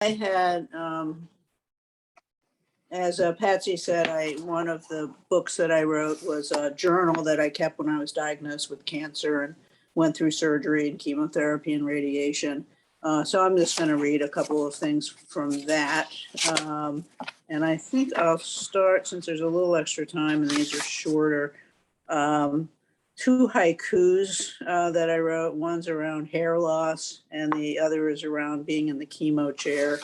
I had, as Patsy said, one of the books that I wrote was a journal that I kept when I was diagnosed with cancer and went through surgery and chemotherapy and radiation. So I'm just going to read a couple of things from that. And I think I'll start, since there's a little extra time and these are shorter, two haikus that I wrote. One's around hair loss and the other is around being in the chemo chair.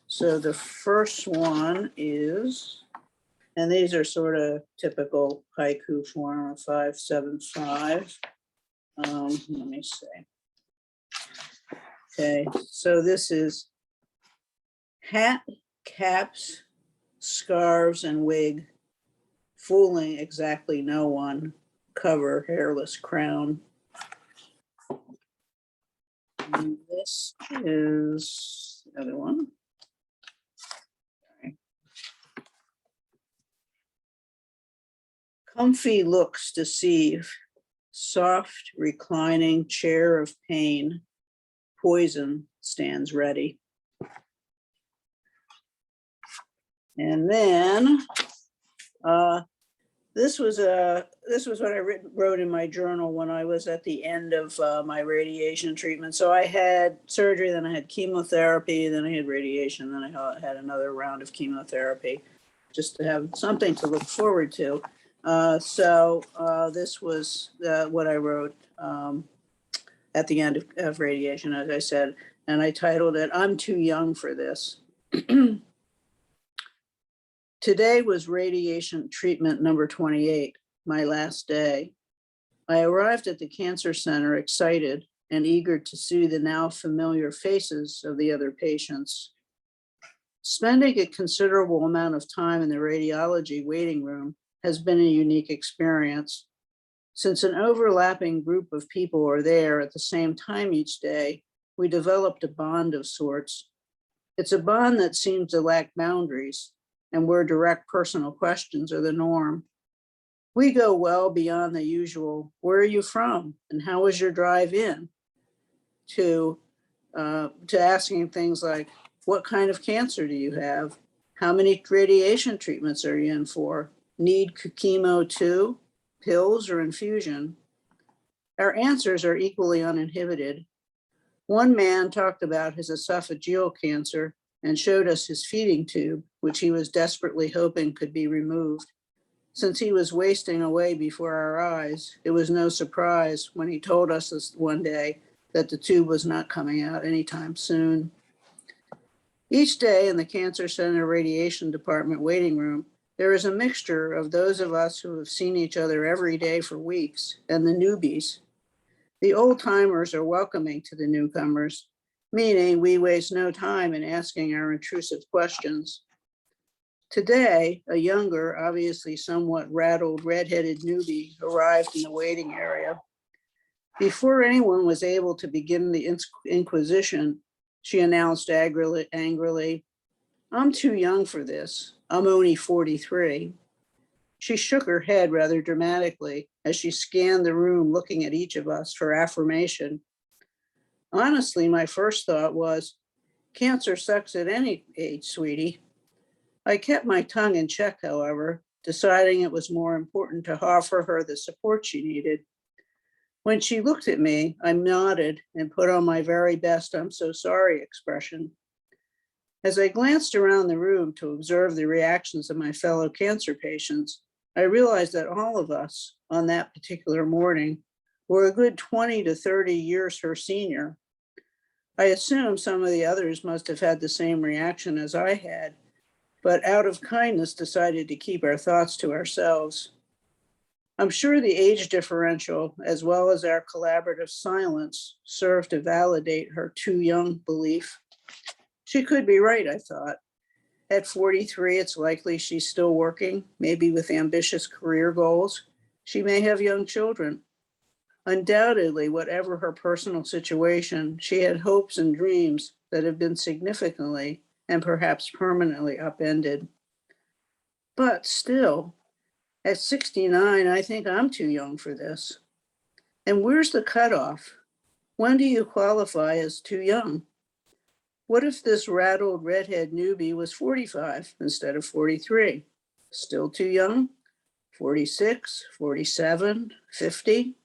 So the first one is, and these are sort of typical haiku form of 575. Let me see. Okay, so this is hat, caps, scarves, and wig, fooling exactly no one, cover, hairless crown. And this is the other one. Okay. Comfy looks deceive, soft reclining chair of pain, poison stands ready. And then this was what I wrote in my journal when I was at the end of my radiation treatment. So I had surgery, then I had chemotherapy, then I had radiation, then I had another round of chemotherapy, just to have something to look forward to. So this was what I wrote at the end of radiation, as I said, and I titled it, "I'm Too Young for This." Today was radiation treatment number 28, my last day. I arrived at the cancer center excited and eager to see the now familiar faces of the other patients. Spending a considerable amount of time in the radiology waiting room has been a unique experience. Since an overlapping group of people are there at the same time each day, we developed a bond of sorts. It's a bond that seems to lack boundaries and where direct personal questions are the norm. We go well beyond the usual, where are you from and how was your drive in? To asking things like, what kind of cancer do you have? How many radiation treatments are you in for? Need chemo too? Pills or infusion? Our answers are equally uninhibited. One man talked about his esophageal cancer and showed us his feeding tube, which he was desperately hoping could be removed. Since he was wasting away before our eyes, it was no surprise when he told us this one day that the tube was not coming out anytime soon. Each day in the Cancer Center Radiation Department waiting room, there is a mixture of those of us who have seen each other every day for weeks and the newbies. The old timers are welcoming to the newcomers, meaning we waste no time in asking our intrusive questions. Today, a younger, obviously somewhat rattled, red-headed newbie arrived in the waiting area. Before anyone was able to begin the inquisition, she announced angrily, "I'm too young for this. I'm only 43. She shook her head rather dramatically as she scanned the room, looking at each of us for affirmation. Honestly, my first thought was, cancer sucks at any age, sweetie. I kept my tongue in check, however, deciding it was more important to offer her the support she needed. When she looked at me, I nodded and put on my very best "I'm so sorry" expression. As I glanced around the room to observe the reactions of my fellow cancer patients, I realized that all of us on that particular morning were a good 20 to 30 years her senior. I assume some of the others must have had the same reaction as I had, but out of kindness decided to keep our thoughts to ourselves. I'm sure the age differential, as well as our collaborative silence, served to validate her too young belief. She could be right, I thought. At 43, it's likely she's still working, maybe with ambitious career goals. She may have young children. Undoubtedly, whatever her personal situation, she had hopes and dreams that have been significantly and perhaps permanently upended. But still, at 69, I think I'm too young for this. And where's the cutoff? When do you qualify as too young? What if this rattled redhead newbie was 45 instead of 43? Still too young? 46, 47, 50?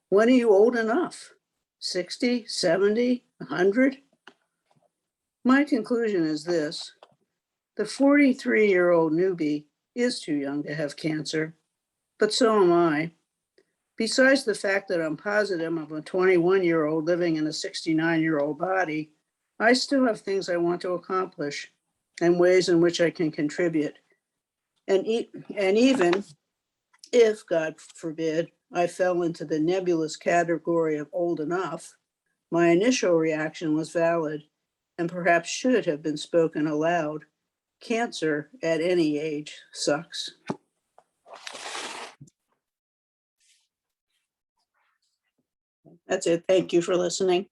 When are you old enough? 60, 70, 100? My conclusion is this. The 43-year-old newbie is too young to have cancer, but so am I. Besides the fact that I'm positive I'm a 21-year-old living in a 69-year-old body, I still have things I want to accomplish and ways in which I can contribute. And even if, God forbid, I fell into the nebulous category of old enough, my initial reaction was valid and perhaps should have been spoken aloud. Cancer at any age sucks. That's it. Thank you for listening.